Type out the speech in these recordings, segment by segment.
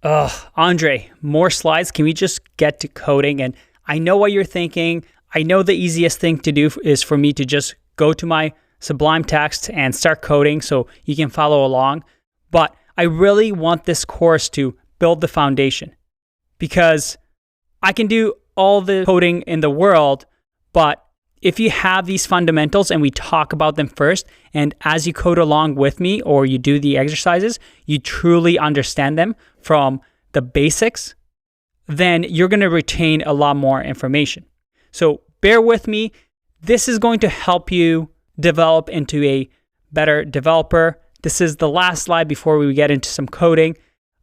Ugh, Andre, more slides. Can we just get to coding? And I know what you're thinking. I know the easiest thing to do is for me to just go to my Sublime Text and start coding so you can follow along. But I really want this course to build the foundation because I can do all the coding in the world, but if you have these fundamentals and we talk about them first, and as you code along with me or you do the exercises, you truly understand them from the basics, then you're going to retain a lot more information. So bear with me. This is going to help you develop into a better developer. This is the last slide before we get into some coding.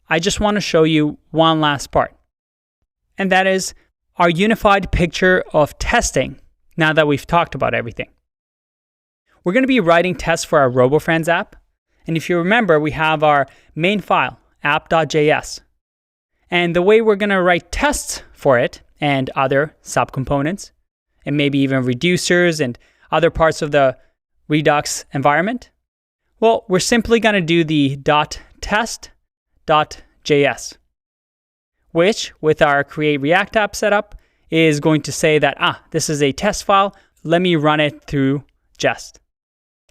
I just want to show you one last part, and that is our unified picture of testing. Now that we've talked about everything, we're going to be writing tests for our RoboFriends app. And if you remember, we have our main file, app.js. And the way we're going to write tests for it and other subcomponents, and maybe even reducers and other parts of the Redux environment, well, we're simply going to do the .test.js, which with our create React app setup is going to say that, this is a test file. Let me run it through Jest.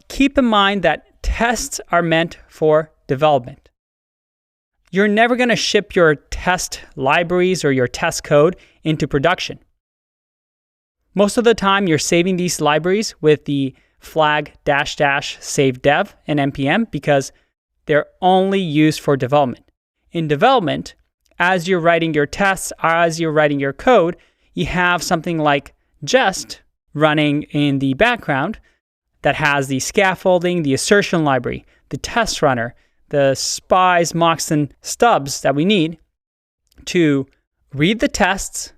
Keep in mind that tests are meant for development. You're never going to ship your test libraries or your test code into production. Most of the time, you're saving these libraries with the flag -- save dev and npm because they're only used for development. In development, as you're writing your tests, as you're writing your code, you have something like Jest running in the background that has the scaffolding, the assertion library, the test runner, the spies, mocks, and stubs that we need to read the tests,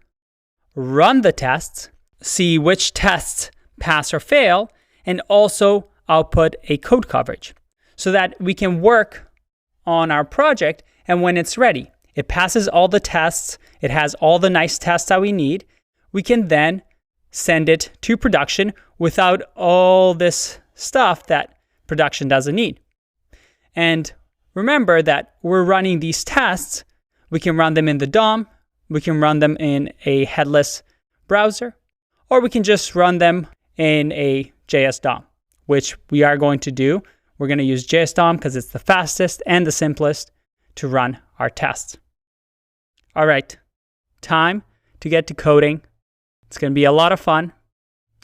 run the tests, see which tests pass or fail, and also output a code coverage so that we can work on our project. And when it's ready, it passes all the tests. It has all the nice tests that we need. We can then send it to production without all this stuff that production doesn't need. And remember that we're running these tests. We can run them in the DOM. We can run them in a headless browser, or we can just run them in a JS DOM, which we are going to do. We're going to use JS DOM because it's the fastest and the simplest to run our tests. All right, time to get to coding. It's going to be a lot of fun.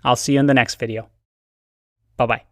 I'll see you in the next video. Bye-bye.